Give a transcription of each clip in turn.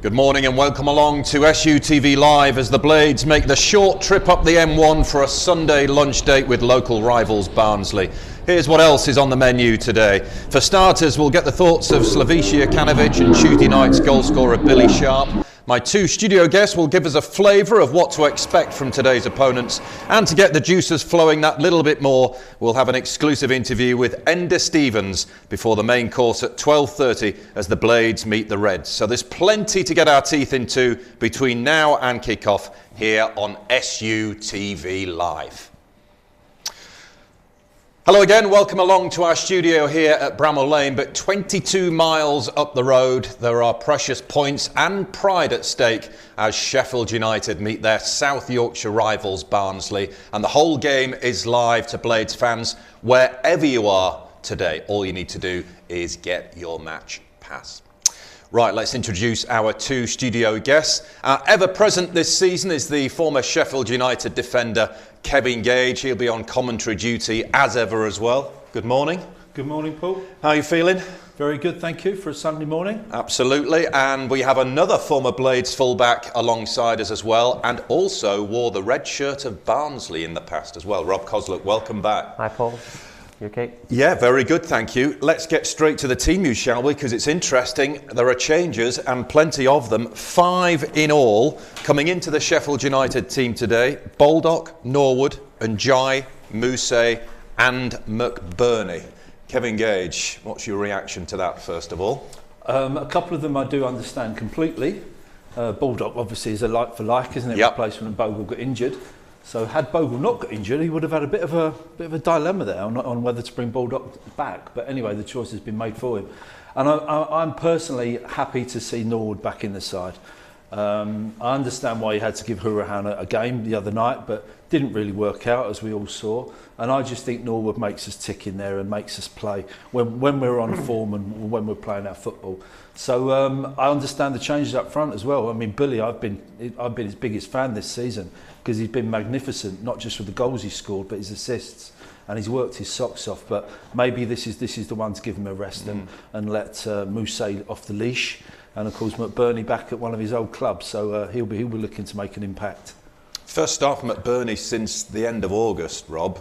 Good morning and welcome along to SUTV Live as the Blades make the short trip up the M1 for a Sunday lunch date with local rivals Barnsley. Here's what else is on the menu today. For starters, we'll get the thoughts of Jokanovic and Tuesday night's goalscorer Billy Sharp. My two studio guests will give us a flavour of what to expect from today's opponents. And to get the juices flowing that little bit more, we'll have an exclusive interview with Enda Stevens before the main course at 12:30 as the Blades meet the Reds. So there's plenty to get our teeth into between now and kick-off here on SUTV Live. Hello again, welcome along to our studio here at Bramall Lane, but 22 miles up the road there are precious points and pride at stake as Sheffield United meet their South Yorkshire rivals Barnsley, and the whole game is live to Blades fans wherever you are today. All you need to do is get your match pass. Right, let's introduce our two studio guests. Our ever-present this season is the former Sheffield United defender Kevin Gage. He'll be on commentary duty as ever as well. Good morning. Good morning, Paul. How are you feeling? Very good, thank you, for a Sunday morning. Absolutely, and we have another former Blades fullback alongside us as well, and also wore the red shirt of Barnsley in the past as well. Rob Kozluk, welcome back. Hi, Paul. You okay? Yeah, very good, thank you. Let's get straight to the team news, shall we? Because it's interesting. There are changes and plenty of them. 5 in all coming into the Sheffield United team today. Baldock, Norwood, Njai, Mousse and McBurnie. Kevin Gage, what's your reaction to that first of all? A couple of them I do understand completely. Baldock obviously is a like for like, isn't it? Yep. Replacement and Bogle got injured. So had Bogle not got injured, he would have had a bit of a dilemma there on whether to bring Baldock back. But anyway, the choice has been made for him. And I'm personally happy to see Norwood back in the side. I understand why he had to give Hurahan a game the other night, but didn't really work out, as we all saw. And I just think Norwood makes us tick in there and makes us play when we're on form and when we're playing our football. So I understand the changes up front as well. I mean, Billy, I've been his biggest fan this season because he's been magnificent, not just with the goals he's scored, but his assists. And he's worked his socks off. But maybe this is the one to give him a rest and let Mousse off the leash. And of course, McBurnie back at one of his old clubs, so he'll be looking to make an impact. First off, McBurnie since the end of August, Rob.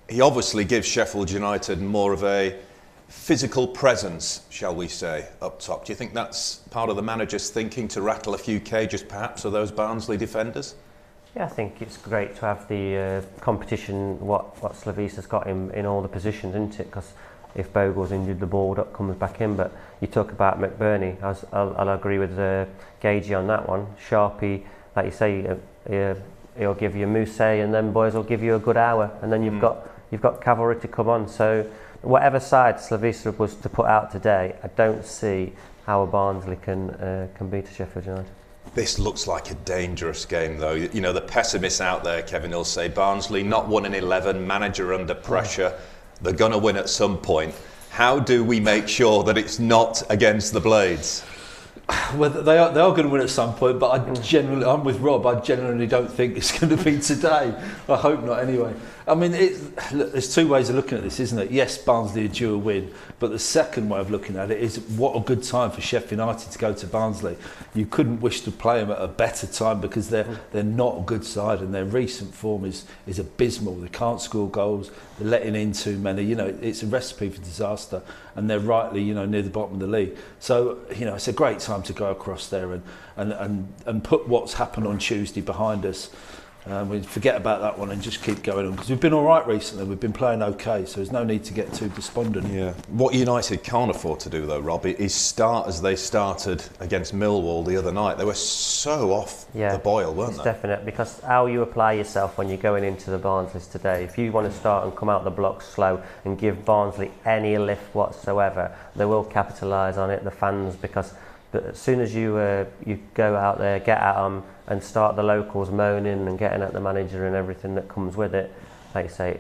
He obviously gives Sheffield United more of a physical presence, shall we say, up top. Do you think that's part of the manager's thinking, to rattle a few cages perhaps of those Barnsley defenders? Yeah, I think it's great to have the competition, what Slavisa's got in all the positions, isn't it? Because if Bogle's injured, the Baldock comes back in. But you talk about McBurnie, I'll agree with Gagey on that one. Sharpie, like you say, he'll give you Mousse, and then boys will give you a good hour, and then you've got cavalry to come on. So whatever side Slavisa was to put out today, I don't see how a Barnsley can beat a Sheffield United. This looks like a dangerous game, though. You know, the pessimists out there, Kevin, will say Barnsley not won in 11, manager under pressure. They're going to win at some point. How do we make sure that it's not against the Blades? Well, they are going to win at some point, but I'm with Rob. I genuinely don't think it's going to be today. I hope not, anyway. I mean, there's two ways of looking at this, isn't it? Yes, Barnsley are due a win, but the second way of looking at it is what a good time for Sheffield United to go to Barnsley. You couldn't wish to play them at a better time because they're not a good side, and their recent form is abysmal. They can't score goals. They're letting in too many. You know, it's a recipe for disaster, and they're rightly, near the bottom of the league. So, it's a great time to go across there and put what's happened on Tuesday behind us. We forget about that one and just keep going on, because we've been all right recently. We've been playing okay, so there's no need to get too despondent. Yeah. What United can't afford to do, though, Rob, is start as they started against Millwall the other night. They were so off the boil, weren't they? It's definite, because how you apply yourself when you're going into the Barnsleys today, if you want to start and come out the blocks slow and give Barnsley any lift whatsoever, they will capitalise on it, the fans, because as soon as you go out there, get at them and start the locals moaning and getting at the manager and everything that comes with it, like you say,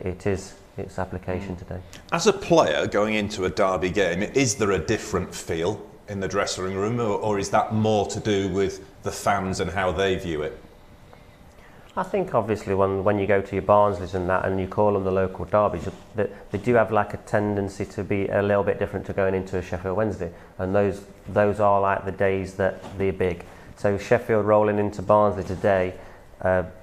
it's application today. As a player going into a derby game, is there a different feel in the dressing room, or is that more to do with the fans and how they view it? I think obviously when you go to your Barnsleys and that and you call them the local derbies, they do have like a tendency to be a little bit different to going into a Sheffield Wednesday, and those are like the days that they're big. So Sheffield rolling into Barnsley today,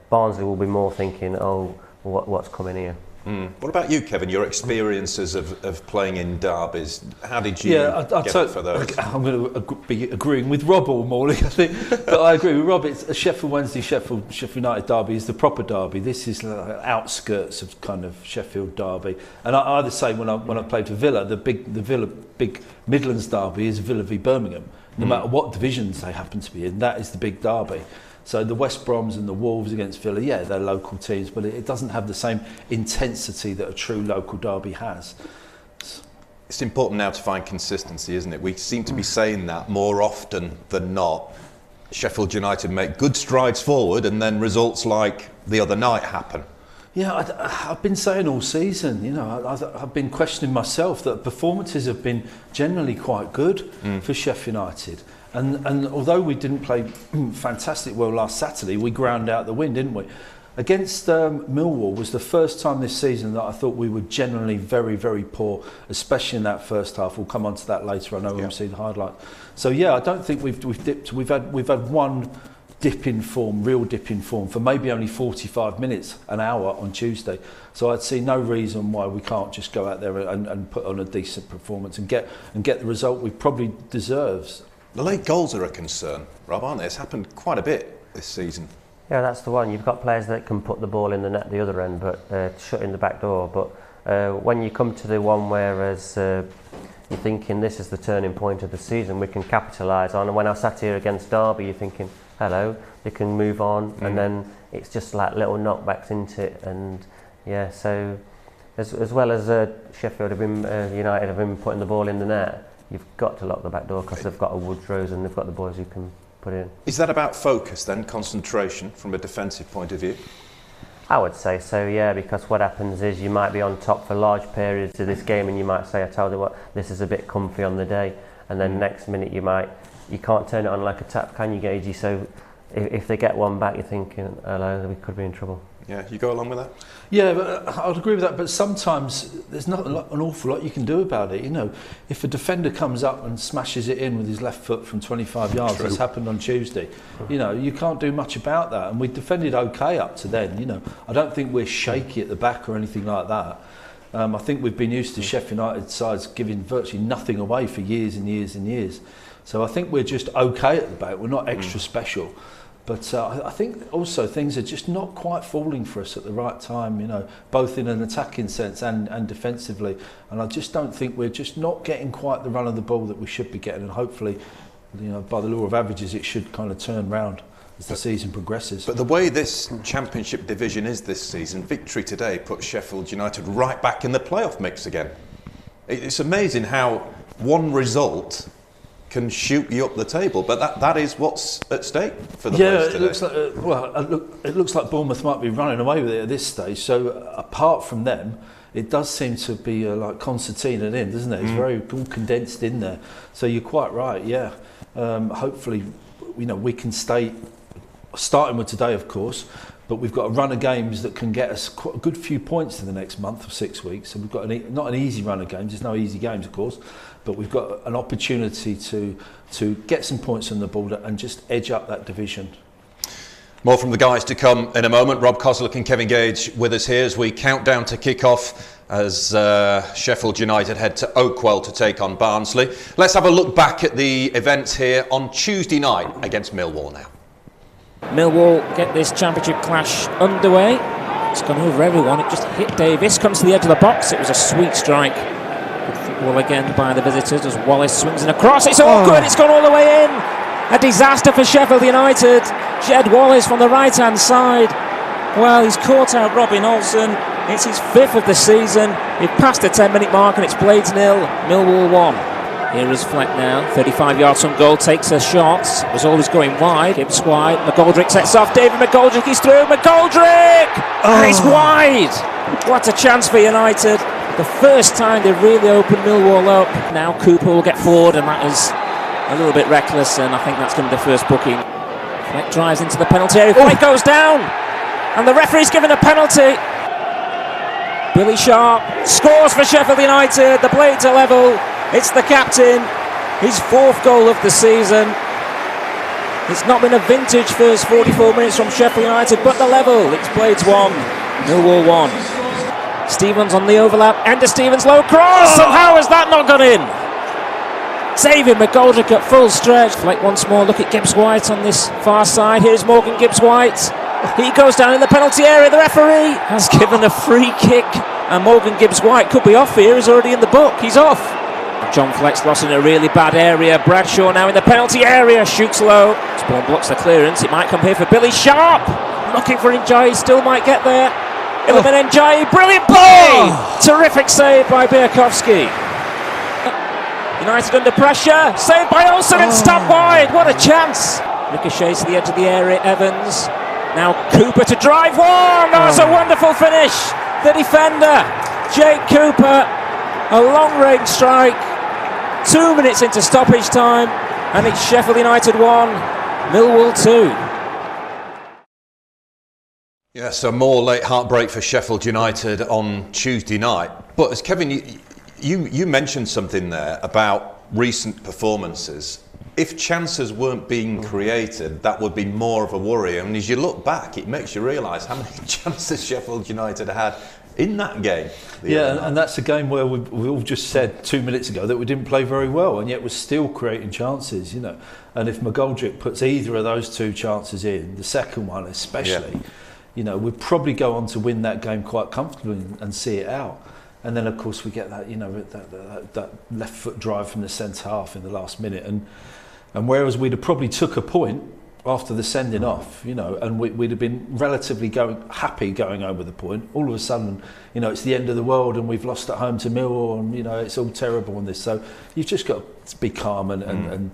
Barnsley will be more thinking, oh, what's coming here. What about you, Kevin? Your experiences of playing in derbies, how did you get for those? I'm going to be agreeing with Rob all morning, I think. But I agree with Rob. It's a Sheffield Wednesday, Sheffield United derby is the proper derby. This is like outskirts of kind of Sheffield derby. And I the same when I played for Villa. The Villa big Midlands derby is Villa v Birmingham. No matter what divisions they happen to be in, that is the big derby. So the West Broms and the Wolves against Villa, yeah, they're local teams, but it doesn't have the same intensity that a true local derby has. It's important now to find consistency, isn't it? We seem to be saying that more often than not. Sheffield United make good strides forward and then results like the other night happen. Yeah, I've been saying all season, you know, I've been questioning myself that performances have been generally quite good for Sheffield United. And although we didn't play fantastic well last Saturday, we ground out the win, didn't we? Against Millwall was the first time this season that I thought we were generally very, very poor, especially in that first half. We'll come on to that later. I know we'll see the highlights. So yeah, I don't think we've dipped. We've had one dip in form, real dip in form, for maybe only 45 minutes, an hour on Tuesday. So I'd see no reason why we can't just go out there and put on a decent performance and get the result we probably deserves. The late goals are a concern, Rob, aren't they? It's happened quite a bit this season. Yeah, that's the one. You've got players that can put the ball in the net the other end, but shutting the back door. But when you come to the one whereas you're thinking this is the turning point of the season, we can capitalise on. And when I sat here against Derby, you're thinking, hello, they can move on, and then it's just like little knockbacks into it. And yeah, so as well as Sheffield have been, United have been putting the ball in the net, you've got to lock the back door because they've got a Woodrows and they've got the boys who can put in. Is that about focus then, concentration from a defensive point of view? I would say so, yeah, because what happens is you might be on top for large periods of this game and you might say, I tell you what, this is a bit comfy on the day, and then next minute you can't turn it on like a tap, can you, Gagey? So if they get one back, you're thinking, hello, we could be in trouble. Yeah, you go along with that? Yeah, but I'd agree with that, but sometimes there's not an awful lot you can do about it. You know, if a defender comes up and smashes it in with his left foot from 25 yards, as happened on Tuesday, you know, you can't do much about that. And we defended okay up to then, you know. I don't think we're shaky at the back or anything like that. I think we've been used to Sheffield United sides giving virtually nothing away for years and years and years. So I think we're just okay at the back. We're not extra special. But I think also things are just not quite falling for us at the right time, you know, both in an attacking sense and defensively. And I just don't think we're just not getting quite the run of the ball that we should be getting. And hopefully, you know, by the law of averages, it should kind of turn round as the season progresses. But the way this Championship division is this season, victory today puts Sheffield United right back in the playoff mix again. It's amazing how one result can shoot you up the table, but that is what's at stake for the players today. It looks like Bournemouth might be running away with it at this stage. So apart from them, it does seem to be like concertina in, doesn't it? It's very all condensed in there. So you're quite right. Yeah, hopefully, you know, we can stay starting with today, of course. But we've got a run of games that can get us quite a good few points in the next month or 6 weeks. So we've got not an easy run of games. There's no easy games, of course, but we've got an opportunity to get some points on the board and just edge up that division. More from the guys to come in a moment. Rob Kozluk and Kevin Gage with us here as we count down to kick-off as Sheffield United head to Oakwell to take on Barnsley. Let's have a look back at the events here on Tuesday night against Millwall now. Millwall get this championship clash underway. It's gone over everyone. It just hit Davis, comes to the edge of the box. It was a sweet strike. Good football again by the visitors as Wallace swings in across. It's all good. It's gone all the way in. A disaster for Sheffield United. Jed Wallace from the right-hand side. Well, he's caught out Robin Olsen. It's his 5th of the season. We've passed the 10-minute mark and it's Blades 0, Millwall 1. Here is Fleck now, 35 yards from goal, takes a shot, was always going wide, gives wide, McGoldrick sets off, David McGoldrick is through, McGoldrick! And it's wide! What a chance for United, the first time they really opened Millwall up. Now Cooper will get forward and that is a little bit reckless and I think that's going to be the first booking. Fleck drives into the penalty area, Fleck goes down! And the referee's given a penalty. Billy Sharp scores for Sheffield United. The Blades are level. It's the captain. His 4th goal of the season. It's not been a vintage first 44 minutes from Sheffield United, but the level. It's Blades 1, Millwall 1. Stevens on the overlap. Enda Stevens, low cross. Somehow has that not gone in? Saving McGoldrick at full stretch. Flick once more. Look at Gibbs-White on this far side. Here's Morgan Gibbs-White. He goes down in the penalty area. The referee has given a free kick, and Morgan Gibbs-White could be off here. He's already in the book. He's off. John Fleck's lost in a really bad area. Bradshaw now in the penalty area. Shoots low. Spawn blocks the clearance. It might come here for Billy Sharp. Looking for Njai. Still might get there. Iliman Njai. Brilliant play. Terrific save by Biakovsky. United under pressure. Saved by Olsen and stopped wide. What a chance. Ricochets to the edge of the area. Evans. Now Cooper to drive one. That's a wonderful finish. The defender, Jake Cooper. A long-range strike. 2 minutes into stoppage time. And it's Sheffield United 1, Millwall 2. Yeah, so more late heartbreak for Sheffield United on Tuesday night. But as Kevin, you mentioned something there about recent performances. If chances weren't being created, that would be more of a worry. And as you look back, it makes you realise how many chances Sheffield United had in that game. Yeah, and that's a game where we all just said 2 minutes ago that we didn't play very well, and yet we're still creating chances, you know. And if McGoldrick puts either of those 2 chances in, the second one especially, you know, we'd probably go on to win that game quite comfortably and see it out. And then, of course, we get that, you know, that left foot drive from the centre half in the last minute, and whereas we'd have probably took a point after the sending off, you know, and we'd have been relatively happy going home with a point. All of a sudden, you know, it's the end of the world and we've lost at home to Millwall, and you know it's all terrible on this. So you've just got to be calm and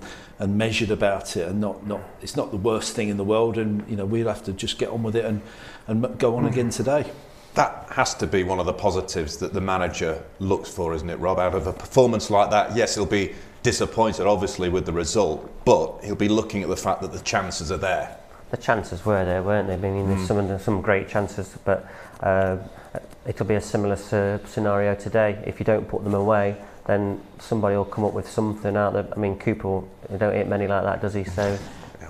measured about it, and not it's not the worst thing in the world, and you know we'll have to just get on with it and go on again today. That has to be one of the positives that the manager looks for, isn't it, Rob? Out of a performance like that, yes, he'll be disappointed obviously with the result, but he'll be looking at the fact that the chances are there. The chances were there, weren't they? I mean, there's some great chances, but it'll be a similar scenario today. If you don't put them away, then somebody will come up with something out there. I mean, Cooper, he don't hit many like that, does he? So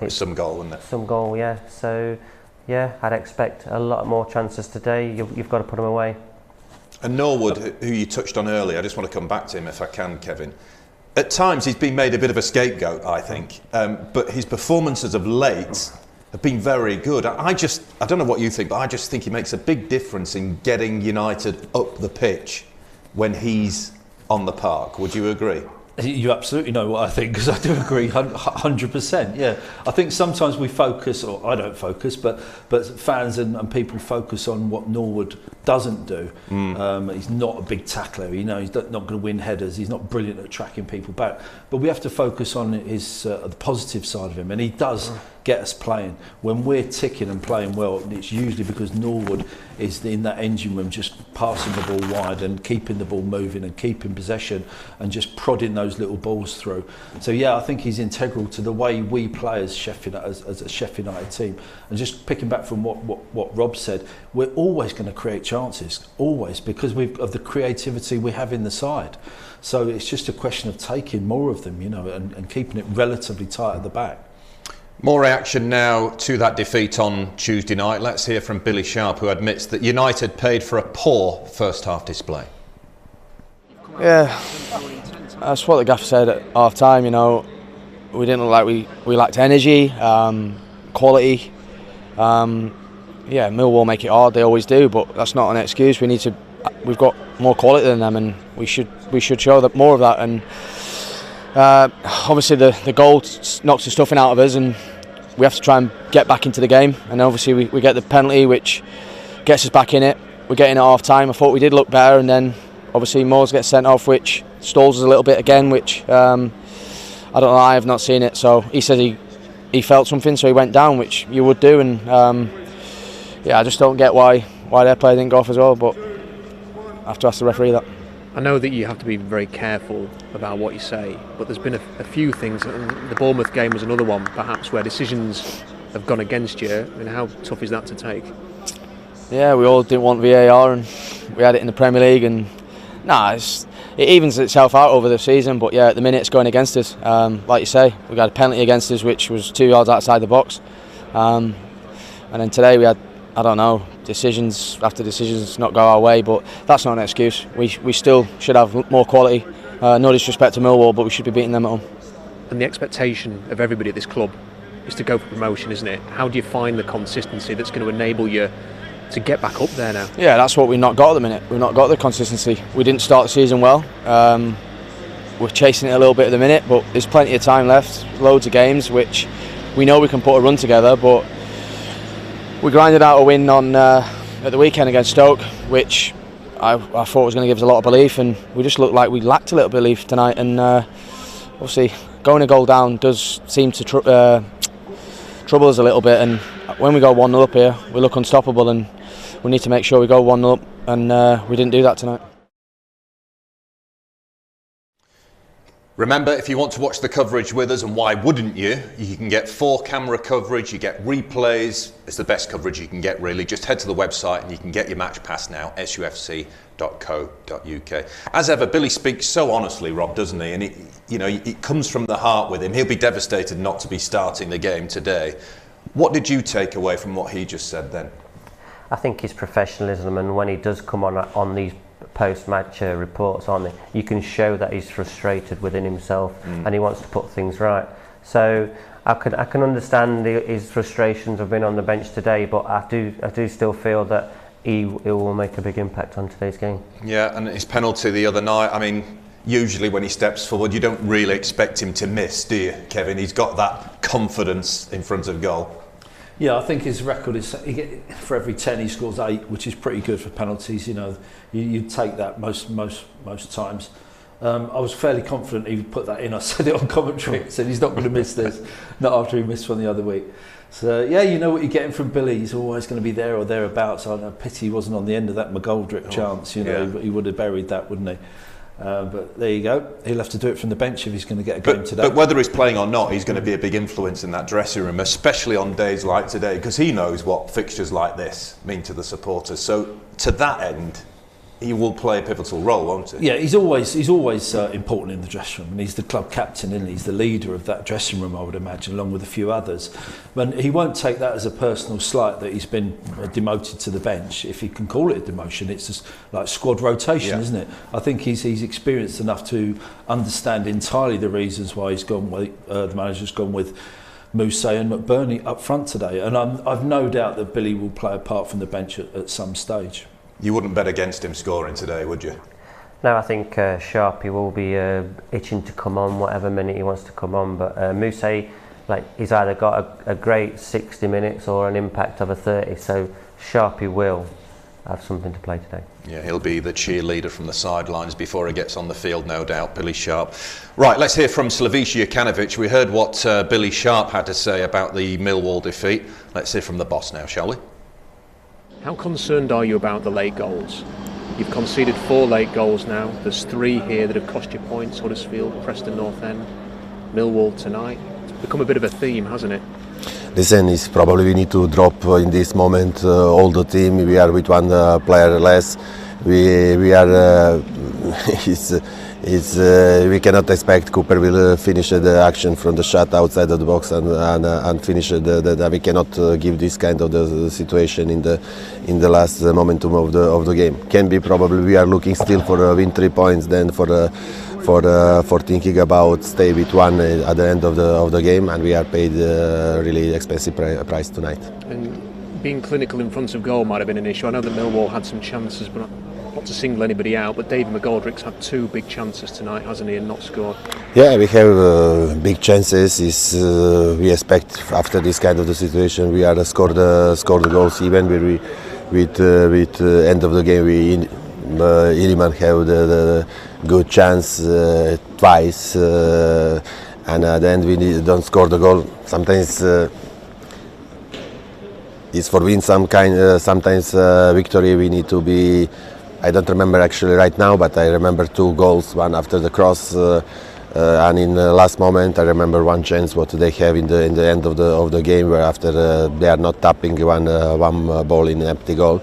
it's some goal, isn't it? Some goal, yeah. So yeah, I'd expect a lot more chances today. You've got to put them away. And Norwood, who you touched on earlier, I just want to come back to him if I can, Kevin. At times he's been made a bit of a scapegoat, I think, but his performances of late have been very good. I don't know what you think, but I just think he makes a big difference in getting United up the pitch when he's on the park. Would you agree? You absolutely know what I think, because I do agree 100%. Yeah, I think sometimes we focus, or I don't focus, but fans and people focus on what Norwood doesn't do. He's not a big tackler, you know. He's not going to win headers. He's not brilliant at tracking people back. But we have to focus on his the positive side of him, and he does get us playing. When we're ticking and playing well, it's usually because Norwood is in that engine room, just passing the ball wide and keeping the ball moving and keeping possession and just prodding those little balls through. So yeah, I think he's integral to the way we play as a Sheffield United team. And just picking back from what Rob said, we're always going to create chances, always, because of the creativity we have in the side. So it's just a question of taking more of them, you know, and keeping it relatively tight at the back. More reaction now to that defeat on Tuesday night. Let's hear from Billy Sharp, who admits that United paid for a poor first half display. Yeah, that's what the gaffer said at half time. You know, we didn't look like we lacked energy, quality. Yeah, Millwall make it hard, they always do, but that's not an excuse. We've got more quality than them, and we should show that more of that. And obviously the goal knocks the stuffing out of us, and we have to try and get back into the game. And obviously we get the penalty, which gets us back in it. We're getting at half time. I thought we did look better, and then obviously Moores gets sent off, which stalls us a little bit again, which I don't know, I have not seen it. So he said he felt something, so he went down, which you would do. And yeah, I just don't get why their player didn't go off as well, but I have to ask the referee that. I know that you have to be very careful about what you say, but there's been a few things, and the Bournemouth game was another one, perhaps, where decisions have gone against you. I mean, how tough is that to take? Yeah, we all didn't want VAR, and we had it in the Premier League, and it evens itself out over the season. But yeah, at the minute it's going against us. Like you say, we got a penalty against us, which was 2 yards outside the box, and then today we had, I don't know, decisions after decisions not go our way. But that's not an excuse. We still should have more quality. No disrespect to Millwall, but we should be beating them at home. And the expectation of everybody at this club is to go for promotion, isn't it? How do you find the consistency that's going to enable you to get back up there now? Yeah, that's what we've not got at the minute. We've not got the consistency. We didn't start the season well. We're chasing it a little bit at the minute, but there's plenty of time left, loads of games, which we know we can put a run together, but we grinded out a win on at the weekend against Stoke, which I thought was going to give us a lot of belief, and we just looked like we lacked a little belief tonight, and obviously going a goal down does seem to trouble us a little bit, and when we go 1-0 up here, we look unstoppable, and we need to make sure we go 1-0 up, and we didn't do that tonight. Remember, if you want to watch the coverage with us, and why wouldn't you, you can get 4-camera coverage, you get replays. It's the best coverage you can get, really. Just head to the website and you can get your match pass now, sufc.co.uk. As ever, Billy speaks so honestly, Rob, doesn't he? And it comes from the heart with him. He'll be devastated not to be starting the game today. What did you take away from what he just said then? I think his professionalism, and when he does come on these post-match reports on it, you can show that he's frustrated within himself and he wants to put things right. So I can understand his frustrations of being on the bench today, but I do still feel that he will make a big impact on today's game. Yeah, and his penalty the other night, I mean, usually when he steps forward you don't really expect him to miss, do you, Kevin? He's got that confidence in front of goal. Yeah, I think his record is, for every 10 he scores 8, which is pretty good for penalties. You'd take that most times. I was fairly confident he would put that in. I said it on commentary. I said he's not going to miss this, not after he missed one the other week. So yeah, you know what you're getting from Billy. He's always going to be there or thereabouts. I know, pity he wasn't on the end of that McGoldrick chance. He would have buried that, wouldn't he? But there you go. He'll have to do it from the bench if he's going to get a game today. But whether he's playing or not, he's going to be a big influence in that dressing room, especially on days like today, because he knows what fixtures like this mean to the supporters. So to that end, he will play a pivotal role, won't he? Yeah, he's always important in the dressing room, and he's the club captain, and he's the leader of that dressing room, I would imagine, along with a few others. But he won't take that as a personal slight that he's been demoted to the bench. If he can call it a demotion, it's just like squad rotation, isn't it? I think he's experienced enough to understand entirely the reasons why he's gone with the manager's gone with Moussa and McBurnie up front today, and I've no doubt that Billy will play a part from the bench at some stage. You wouldn't bet against him scoring today, would you? No, I think Sharpie will be itching to come on whatever minute he wants to come on, but Moussa, he's either got a great 60 minutes or an impact of a 30, so Sharpie will have something to play today. Yeah, he'll be the cheerleader from the sidelines before he gets on the field, no doubt, Billy Sharp. Right, let's hear from Slaviša Jokanovic. We heard what Billy Sharp had to say about the Millwall defeat. Let's hear from the boss now, shall we? How concerned are you about the late goals? You've conceded 4 late goals now. There's 3 here that have cost you points. Huddersfield, Preston North End, Millwall tonight. It's become a bit of a theme, hasn't it? Listen, it's probably we need to drop in this moment all the team. We are with 1 player less. We are. We cannot expect Cooper will finish the action from the shot outside of the box and finish that. We cannot give this kind of the situation in the last momentum of the game. Can be probably we are looking still for win 3 points, then for thinking about stay with 1 at the end of the game, and we are paid really expensive price tonight. And being clinical in front of goal might have been an issue. I know that Millwall had some chances, but not to single anybody out, but David McGoldrick's had 2 big chances tonight, hasn't he, and not scored? Yeah, we have big chances. We expect after this kind of the situation we are score the goals even with end of the game. Iliman have the good chance twice, and then we don't score the goal. Sometimes it's for win sometimes victory we need to be. I don't remember actually right now, but I remember 2 goals, one after the cross and in the last moment I remember one chance what they have in the end of the game, where after they are not tapping one ball in empty goal,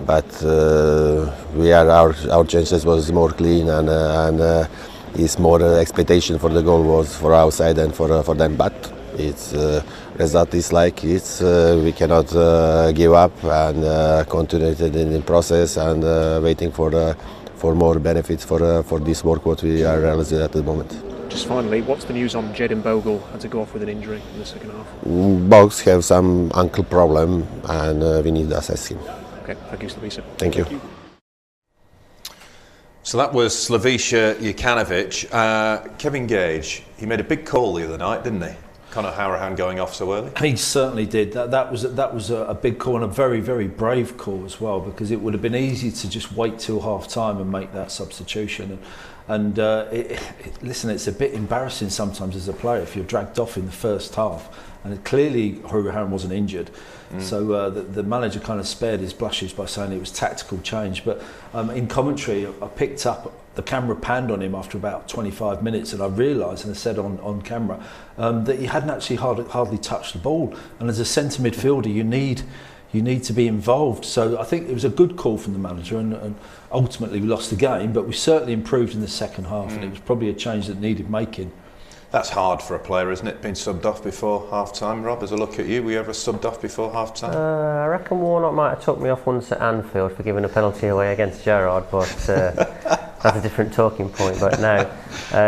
but our chances was more clean, and it's more expectation for the goal was for our side and for them, but it's result is like it's we cannot give up and continue in the process and waiting for more benefits for this work what we are realizing at the moment. Just finally, what's the news on Jadon Bogle? Had to go off with an injury in the second half. Bogs have some ankle problem and we need to assess him. Okay, thank you, Slavisa. Thank you. So that was Slaviša Jokanovic. Kevin Gage, he made a big call the other night, didn't he? Conor Hourihane going off so early. He certainly did. That was a big call, and a very, very brave call as well, because it would have been easy to just wait till half time and make that substitution. And listen, it's a bit embarrassing sometimes as a player if you're dragged off in the first half, and clearly Hourihane wasn't injured. So the manager kind of spared his blushes by saying it was tactical change. But in commentary, I picked up, the camera panned on him after about 25 minutes, and I realised, and I said on camera, that he hadn't actually hardly touched the ball. And as a centre midfielder, you need to be involved. So I think it was a good call from the manager, and ultimately we lost the game, but we certainly improved in the second half, and it was probably a change that needed making. That's hard for a player, isn't it, being subbed off before half-time? Rob, as a look at you, were you ever subbed off before half-time? I reckon Warnock might have took me off once at Anfield for giving a penalty away against Gerrard, but that's a different talking point. But no,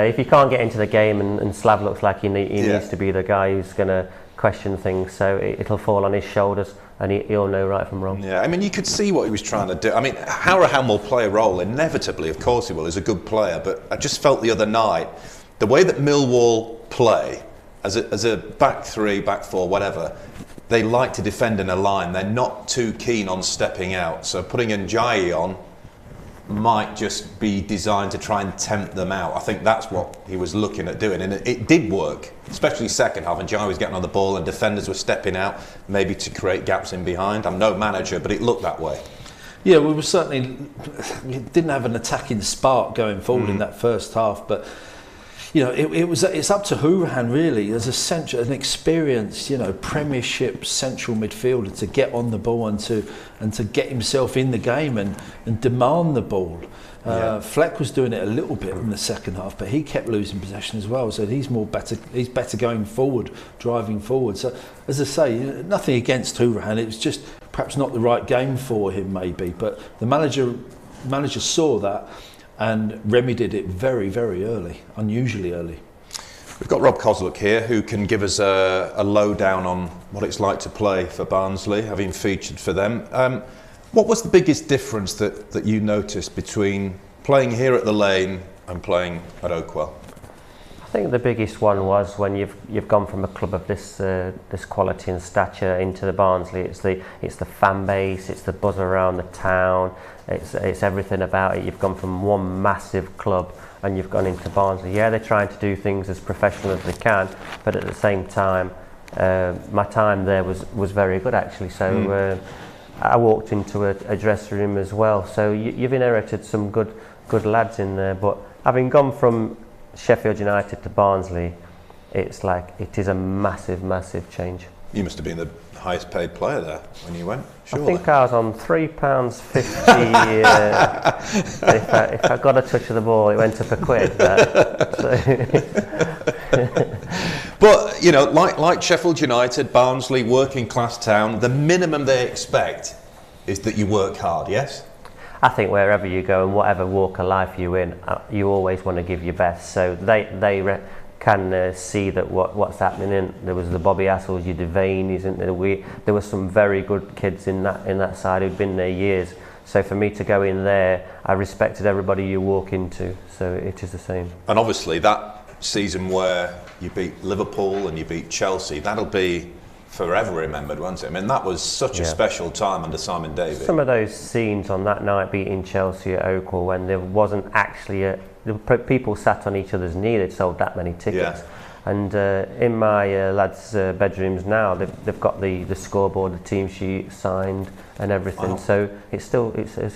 if you can't get into the game and Slav looks like he needs to be the guy who's going to question things, so it'll fall on his shoulders and he'll know right from wrong. Yeah, I mean, you could see what he was trying to do. I mean, Hourihane will play a role, inevitably, of course he will, he's a good player, but I just felt the other night, the way that Millwall play, as a back three, back four, whatever, they like to defend in a line. They're not too keen on stepping out. So putting Njayi on might just be designed to try and tempt them out. I think that's what he was looking at doing. And it did work, especially second half. Njayi was getting on the ball and defenders were stepping out, maybe to create gaps in behind. I'm no manager, but it looked that way. Yeah, we didn't have an attacking spark going forward in that first half, but you know, it's up to Hourihane really as an experienced, Premiership central midfielder to get on the ball and to get himself in the game and demand the ball. Fleck was doing it a little bit in the second half, but he kept losing possession as well. So he's better going forward, driving forward. So as I say, nothing against Hourihane. It was just perhaps not the right game for him, maybe. But the manager saw that and remedied it very, very early, unusually early. We've got Rob Kozluk here, who can give us a lowdown on what it's like to play for Barnsley, having featured for them. What was the biggest difference that you noticed between playing here at the Lane and playing at Oakwell? I think the biggest one was when you've gone from a club of this quality and stature into the Barnsley. It's the fan base, it's the buzz around the town, it's everything about it. You've gone from one massive club and you've gone into Barnsley. Yeah, they're trying to do things as professional as they can, but at the same time, my time there was very good actually. So I walked into a dressing room as well. So you've inherited some good lads in there. But having gone from Sheffield United to Barnsley, it's like it is a massive, massive change. You must have been the highest paid player there when you went, surely. I think I was on £3.50. If I got a touch of the ball, it went up £1. But like Sheffield United, Barnsley, working class town, the minimum they expect is that you work hard. Yes. I think wherever you go and whatever walk of life you're in, you always want to give your best. So they can see that what's happening. In there was the Bobby Assels, your Devane, isn't there? There were some very good kids in that side who'd been there years. So for me to go in there, I respected everybody you walk into. So it is the same. And obviously that season where you beat Liverpool and you beat Chelsea, that'll be forever remembered, won't it? I mean, that was such a special time under Simon Davies. Some of those scenes on that night beating Chelsea at Oakwell, when there wasn't actually people sat on each other's knee, they'd sold that many tickets. And in my lads' bedrooms now, they've got the scoreboard, the team sheet signed and everything. Wow. So it's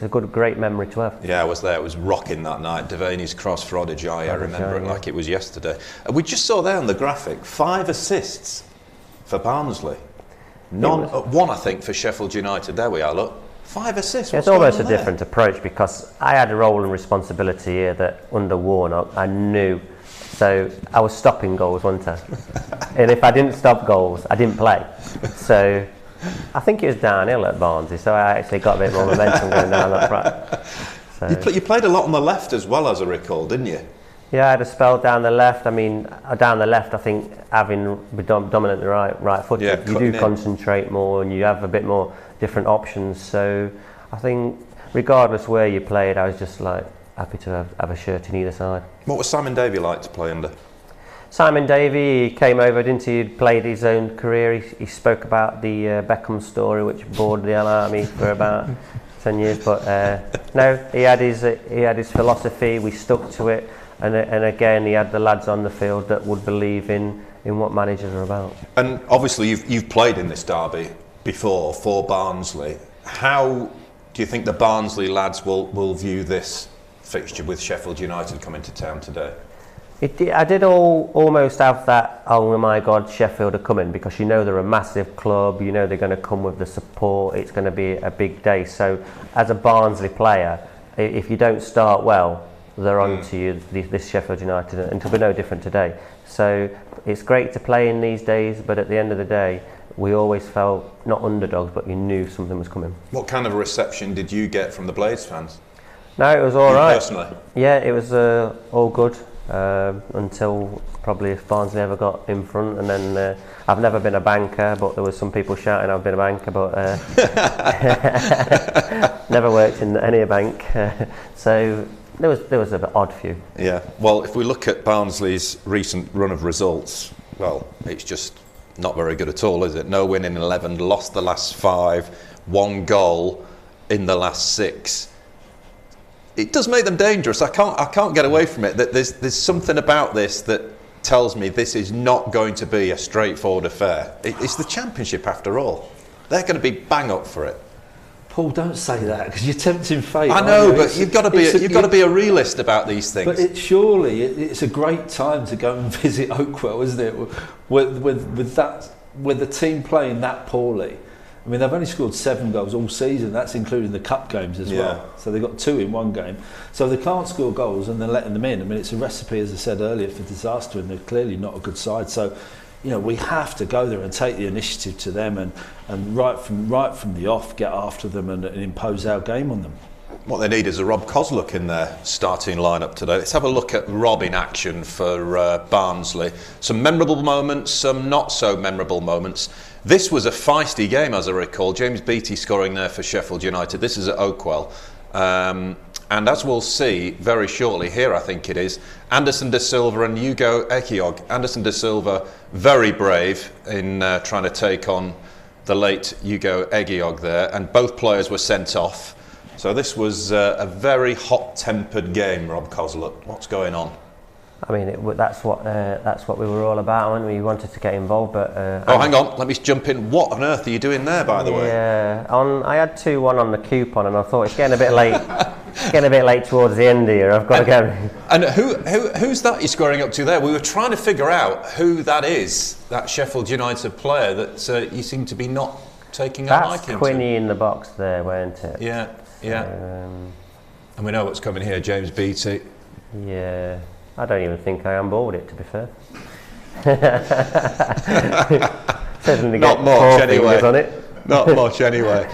a great memory to have. Yeah, I was there. It was rocking that night. Devaney's cross for Odijai. I remember it like it was yesterday. We just saw there on the graphic 5 assists for Barnsley. One, I think, for Sheffield United. There we are. Look, 5 assists. It's almost a different approach, because I had a role and responsibility here that under Warnock I knew. So I was stopping goals, wasn't I? And if I didn't stop goals, I didn't play. So I think it was downhill at Barnsley, so I actually got a bit more momentum going down that front. So. You played a lot on the left as well, as I recall, didn't you? Yeah, I had a spell down the left. I mean, down the left, I think having dominant the right foot, you do concentrate more and you have a bit more different options. So I think regardless where you played, I was just like happy to have a shirt in either side. What was Simon Davey like to play under? Simon Davey, he came over, didn't he? He'd played his own career. He spoke about the Beckham story, which bored the hell out of me for about 10 years. But no, he had his philosophy. We stuck to it, and again, he had the lads on the field that would believe in what managers are about. And obviously, you've played in this derby before for Barnsley. How do you think the Barnsley lads will view this fixture with Sheffield United coming to town today? I did almost have that, oh my God, Sheffield are coming, because you know they're a massive club, you know they're going to come with the support, it's going to be a big day. So as a Barnsley player, if you don't start well, they're on to you, this Sheffield United, and it'll be no different today. So it's great to play in these days, but at the end of the day, we always felt not underdogs, but you knew something was coming. What kind of a reception did you get from the Blades fans? No, it was all right. Personally? Yeah, it was all good until probably if Barnsley ever got in front, and then I've never been a banker, but there was some people shouting I've been a banker, but never worked in any bank, so there was an odd few. Yeah, well, if we look at Barnsley's recent run of results, well, it's just not very good at all, is it? No win in 11, lost the last 5, 1 goal in the last 6. It does make them dangerous. I can't get away from it. That there's something about this that tells me this is not going to be a straightforward affair. It's the Championship after all. They're going to be bang up for it. Paul, don't say that, because you're tempting fate. I know, but you've got to be a realist about these things. But it's a great time to go and visit Oakwell, isn't it? With the team playing that poorly. I mean, they've only scored 7 goals all season. That's including the cup games as well. So they've got 2 in one game. So they can't score goals and they're letting them in. I mean, it's a recipe, as I said earlier, for disaster, and they're clearly not a good side. So, you know, we have to go there and take the initiative to them, and right from the off, get after them and impose our game on them. What they need is a Rob Kozluk in their starting lineup today. Let's have a look at Rob in action for Barnsley. Some memorable moments, some not so memorable moments. This was a feisty game, as I recall. James Beattie scoring there for Sheffield United. This is at Oakwell. And as we'll see very shortly, here I think it is, Anderson De Silva and Hugo Ekiog. Anderson De Silva, very brave in trying to take on the late Hugo Ekiog there, and both players were sent off. So this was a very hot-tempered game, Rob Kozluk. What's going on? I mean, that's what we were all about, and we wanted to get involved. But hang on, let me jump in. What on earth are you doing there, by the way? Yeah, I had 2-1 on the coupon, and I thought it's getting a bit late. It's getting a bit late towards the end here. I've got to go. And who's that you're squaring up to there? We were trying to figure out who that is, that Sheffield United player that you seem to be not taking a liking to. That's Quinny in the box there, weren't it? Yeah. And we know what's coming here, James Beattie. Yeah. I don't even think I am bored it, to be fair. Certainly not much anyway. On it. Not much anyway.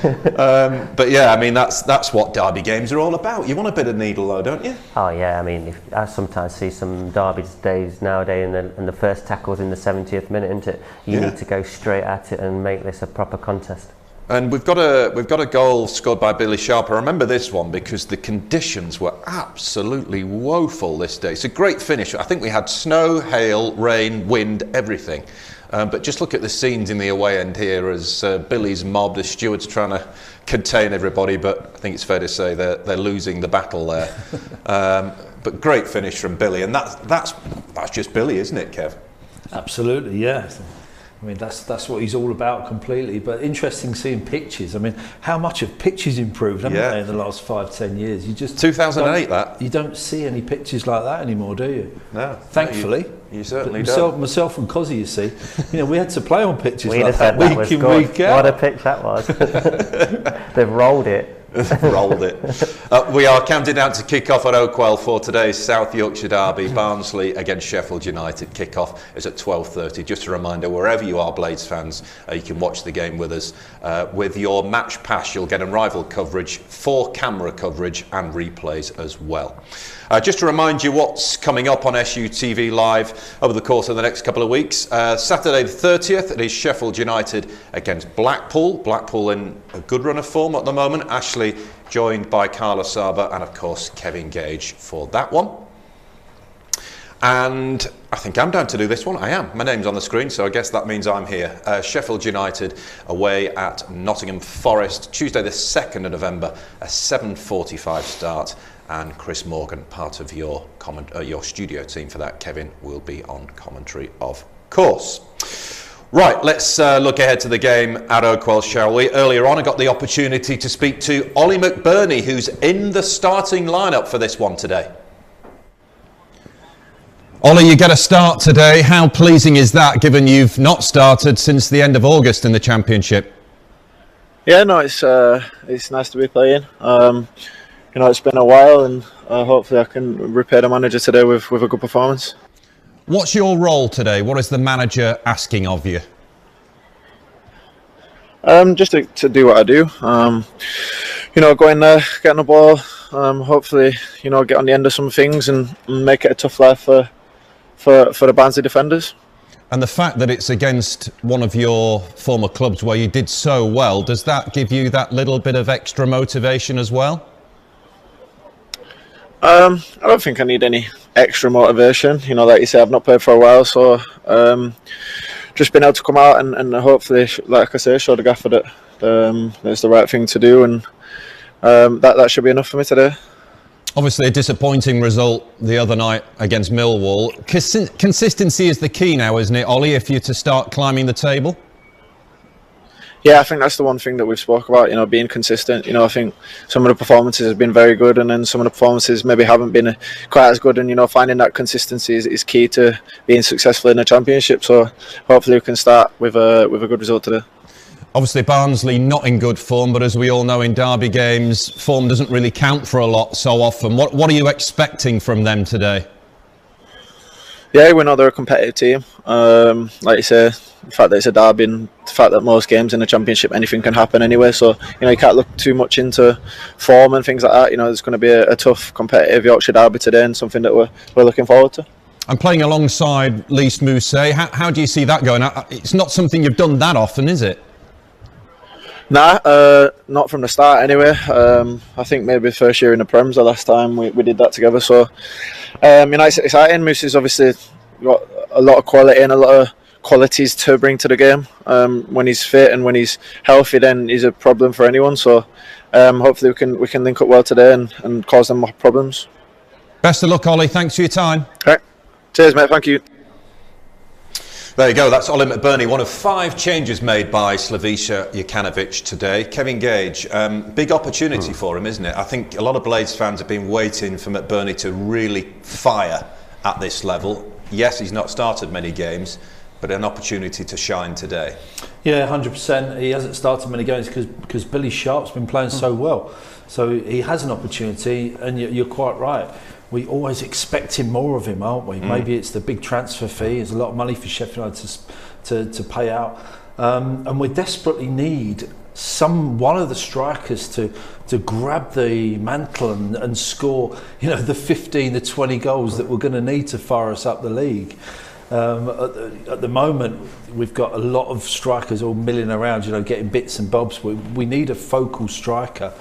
But yeah, I mean that's what derby games are all about. You want a bit of needle though, don't you? Oh yeah, I mean I sometimes see some derby days nowadays, and the first tackle's in the 70th minute, isn't it? You need to go straight at it and make this a proper contest. And we've got a goal scored by Billy Sharp. I remember this one because the conditions were absolutely woeful this day. It's a great finish. I think we had snow, hail, rain, wind, everything. But just look at the scenes in the away end here as Billy's mob, the stewards trying to contain everybody, but I think it's fair to say they're losing the battle there. But great finish from Billy, and that's just Billy, isn't it, Kev? Absolutely, yeah. I mean, that's what he's all about completely. But interesting seeing pitches. I mean, how much have pitches improved, haven't they, in the last 5-10 years? You just 2008 that. You don't see any pitches like that anymore, do you? No. Thankfully. You certainly don't. Myself and Cozzy, you see, we had to play on pitches We'd like have that said week in, week out. What a pitch that was. They've rolled it. Rolled it. We are counting down to kick-off at Oakwell for today's South Yorkshire derby. Barnsley against Sheffield United. Kick-off is at 12:30. Just a reminder, wherever you are, Blades fans, you can watch the game with us. With your match pass, you'll get unrivaled coverage, 4 camera coverage and replays as well. Just to remind you what's coming up on SUTV Live over the course of the next couple of weeks. Saturday the 30th, it is Sheffield United against Blackpool. Blackpool in a good run of form at the moment. Ashley joined by Carla Saba and of course Kevin Gage for that one. And I think I'm down to do this one. I am. My name's on the screen, so I guess that means I'm here. Sheffield United away at Nottingham Forest, Tuesday the 2nd of November, a 7:45 start. And Chris Morgan, part of your studio team for that. Kevin will be on commentary, of course. Right, let's look ahead to the game at Oakwell, shall we? Earlier on, I got the opportunity to speak to Oli McBurnie, who's in the starting lineup for this one today. Oli, you get a start today. How pleasing is that, given you've not started since the end of August in the Championship? Yeah, no, it's nice to be playing. It's been a while, and hopefully I can repay the manager today with a good performance. What's your role today? What is the manager asking of you? Just to do what I do. Go in there, get on the ball. Hopefully, get on the end of some things and make it a tough life for the Barnsley defenders. And the fact that it's against one of your former clubs where you did so well, does that give you that little bit of extra motivation as well? I don't think I need any extra motivation. Like you say, I've not played for a while, so just been able to come out and hopefully, like I say, show the gaffer that it's the right thing to do, and that should be enough for me today. Obviously a disappointing result the other night against Millwall. Consistency is the key now, isn't it, Oli, if you're to start climbing the table? Yeah, I think that's the one thing that we've spoke about, being consistent. I think some of the performances have been very good, and then some of the performances maybe haven't been quite as good, and finding that consistency is key to being successful in the Championship. So hopefully we can start with a good result today. Obviously Barnsley not in good form, but as we all know in derby games, form doesn't really count for a lot so often. What are you expecting from them today? Yeah, we know they're a competitive team. Like you say, the fact that it's a derby, and the fact that most games in the Championship, anything can happen anyway. So, you can't look too much into form and things like that. There's going to be a tough, competitive Yorkshire derby today, and something that we're looking forward to. I'm playing alongside Lise Mousset. How do you see that going? It's not something you've done that often, is it? Nah, not from the start anyway. I think maybe first year in the Prem's the last time we did that together. So, it's exciting. Moose has obviously got a lot of quality and a lot of qualities to bring to the game. When he's fit and when he's healthy, then he's a problem for anyone. So, hopefully we can link up well today and cause them more problems. Best of luck, Oli. Thanks for your time. All right. Cheers, mate. Thank you. There you go, that's Oli McBurnie, one of 5 changes made by Slaviša Jokanovic today. Kevin Gage, big opportunity for him, isn't it? I think a lot of Blades fans have been waiting for McBurnie to really fire at this level. Yes, he's not started many games, but an opportunity to shine today. Yeah, 100%. He hasn't started many games because Billy Sharp's been playing so well. So he has an opportunity, and you're quite right. We always expecting more of him, aren't we? Maybe it's the big transfer fee. There's a lot of money for Sheffield to pay out, and we desperately need one of the strikers to grab the mantle and score. The 15, the 20 goals that we're going to need to fire us up the league. At the moment, we've got a lot of strikers all milling around, getting bits and bobs. We need a focal striker.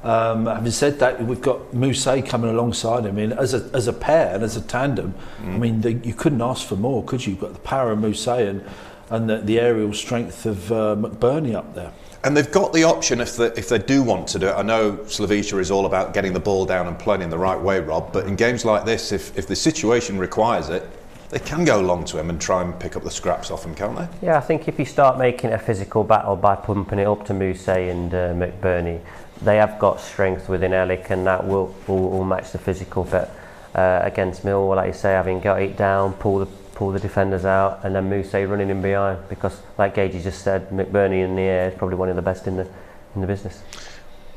Having said that, we've got Mousset coming alongside him. As a pair and as a tandem, you couldn't ask for more, could you? You've got the power of Mousset and the aerial strength of McBurnie up there. And they've got the option if they do want to do it. I know Slaviša is all about getting the ball down and playing in the right way, Rob, but in games like this, if the situation requires it, they can go long to him and try and pick up the scraps off him, can't they? Yeah, I think if you start making it a physical battle by pumping it up to Mousse and McBurnie, they have got strength within Ellick, and that will match the physical. But against Millwall, like you say, having got it down, pull the defenders out, and then Mousse running in behind, because like Gagey just said, McBurnie in the air is probably one of the best in the business.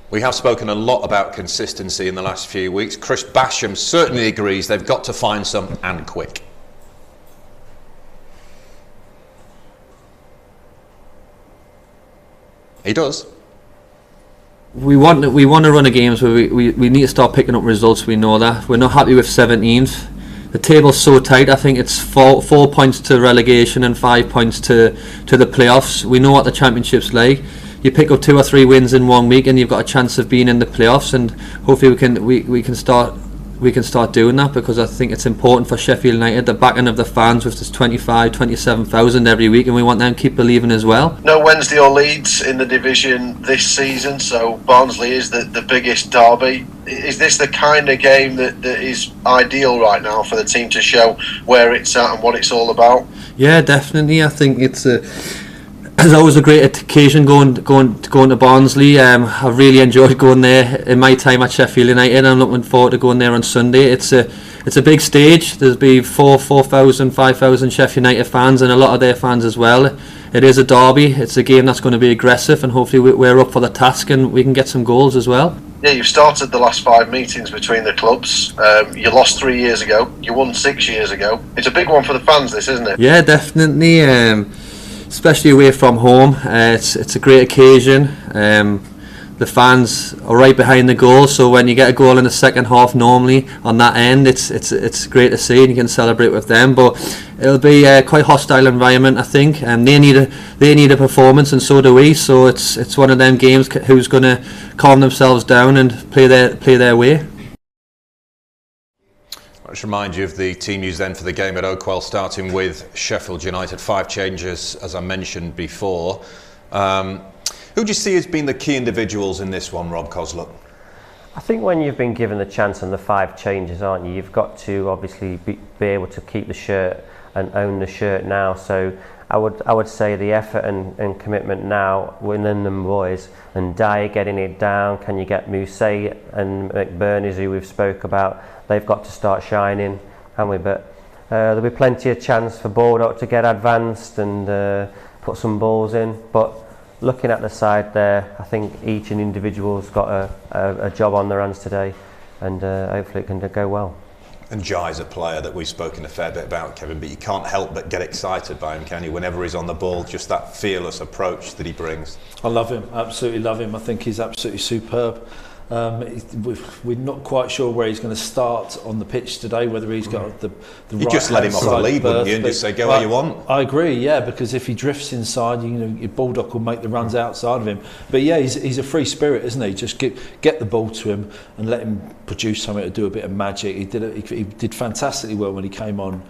We have spoken a lot about consistency in the last few weeks. Chris Basham certainly agrees they've got to find some, and quick. He does. We want to run a games where we need to start picking up results. We know that. We're not happy with 17th. The table's so tight. I think it's 4 points to relegation and 5 points to the playoffs. We know what the championship's like. You pick up 2 or 3 wins in 1 week and you've got a chance of being in the playoffs, and hopefully we can start doing that, because I think it's important for Sheffield United, the backing of the fans with this 27,000 every week, and we want them to keep believing as well. No Wednesday or Leeds in the division this season, so Barnsley is the biggest derby. Is this the kind of game that is ideal right now for the team to show where it's at and what it's all about? Yeah, definitely. I think it's always a great occasion going to Barnsley. I really enjoyed going there in my time at Sheffield United. I'm looking forward to going there on Sunday. It's a big stage. There'll be 4,000, 5,000 Sheffield United fans, and a lot of their fans as well. It is a derby. It's a game that's going to be aggressive, and hopefully we're up for the task and we can get some goals as well. Yeah, you've started the last 5 meetings between the clubs. You lost 3 years ago. You won 6 years ago. It's a big one for the fans, this, isn't it? Yeah, definitely. Especially away from home, it's a great occasion. The fans are right behind the goal, so when you get a goal in the second half, normally on that end, it's great to see, and you can celebrate with them. But it'll be quite hostile environment, I think, and they need a performance, and so do we. So it's one of them games who's going to calm themselves down and play their way. Let's remind you of the team used then for the game at Oakwell, starting with Sheffield United. 5 changes, as I mentioned before. Who do you see as being the key individuals in this one, Rob Kozluk? I think when you've been given the chance and the 5 changes, aren't you? You've got to obviously be able to keep the shirt and own the shirt now. So I would say the effort and commitment now within them boys, and Dyer getting it down. Can you get Mousse and McBurnie, who we've spoke about? They've got to start shining, haven't we? But there'll be plenty of chance for Baldock to get advanced and put some balls in. But looking at the side there, I think each individual's got a job on their hands today, and hopefully it can go well. And Jai's a player that we've spoken a fair bit about, Kevin, but you can't help but get excited by him, can you? Whenever he's on the ball, just that fearless approach that he brings. I love him, absolutely love him. I think he's absolutely superb. We're not quite sure where he's going to start on the pitch today, whether he's got the right. You just let him off the lead, wouldn't you, and just say, go where you want? I agree, yeah, because if he drifts inside, your Baldock will make the runs outside of him. But yeah, he's a free spirit, isn't he? Just get the ball to him and let him produce something to do a bit of magic. He did fantastically well when he came on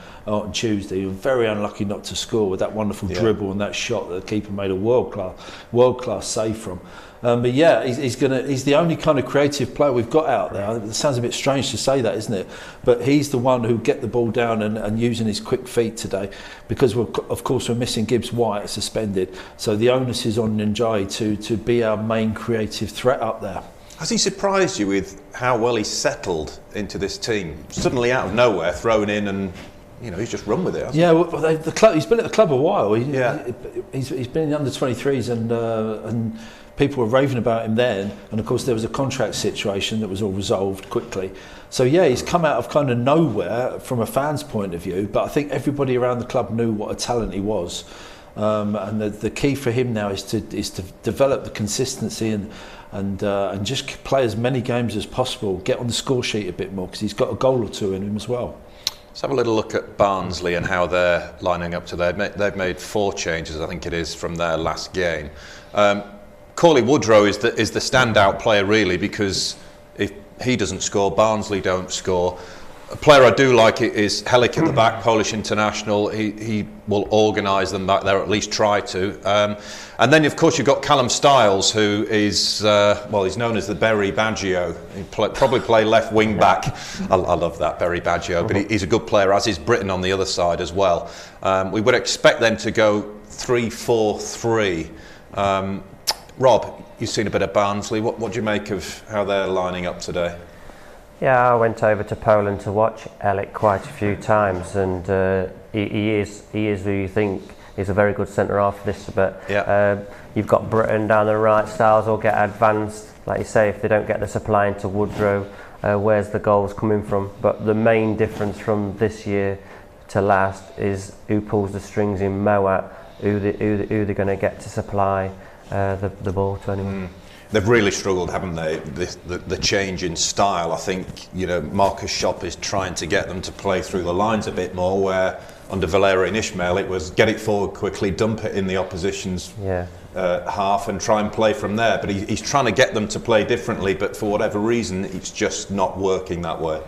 Tuesday. He was very unlucky not to score with that wonderful dribble and that shot that the keeper made a world class save from. But yeah, he's the only kind of creative player we've got out there. It sounds a bit strange to say that, isn't it? But he's the one who get the ball down and using his quick feet today, because of course we're missing Gibbs White suspended. So the onus is on Njai to be our main creative threat up there. Has he surprised you with how well he's settled into this team? Suddenly out of nowhere, thrown in, and he's just run with it, hasn't he? Yeah, well, the club, he's been at the club a while. He's been in the under-23s and people were raving about him then, and of course there was a contract situation that was all resolved quickly. So yeah, he's come out of kind of nowhere from a fan's point of view, but I think everybody around the club knew what a talent he was. And the key for him now is to develop the consistency and just play as many games as possible, get on the score sheet a bit more, because he's got a goal or two in him as well. Let's have a little look at Barnsley and how they're lining up today. They've made 4 changes, I think it is, from their last game. Cauley Woodrow is the standout player, really, because if he doesn't score, Barnsley don't score. A player I do like is Helik at the back, Polish international. He will organise them back there, or at least try to. And then, of course, you've got Callum Styles, who is, he's known as the Berry Baggio. He probably play left wing back. I love that, Berry Baggio, but he's a good player, as is Britain on the other side as well. We would expect them to go 3-4-3. Rob, you've seen a bit of Barnsley. What do you make of how they're lining up today? Yeah, I went over to Poland to watch Helik quite a few times, and he is who you think is a very good centre half for this. But you've got Britain down the right. Styles will get advanced, like you say. If they don't get the supply into Woodrow, where's the goals coming from? But the main difference from this year to last is who pulls the strings in Moat, who they're going to get to supply the ball to anyone. They've really struggled, haven't they? The change in style. I think, Marcus Schopp is trying to get them to play through the lines a bit more, where under Valerian Ismail it was get it forward quickly, dump it in the opposition's half and try and play from there. But he's trying to get them to play differently, but for whatever reason it's just not working that way.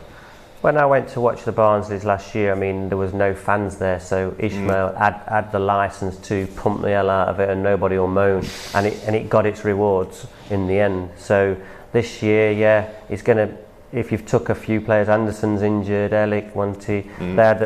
When I went to watch the Barnsleys last year, I mean, there was no fans there, so Ismail had the licence to pump the hell out of it and nobody will moan, and it got its rewards in the end. So this year, he's going to, if you've took a few players, Anderson's injured, Helik,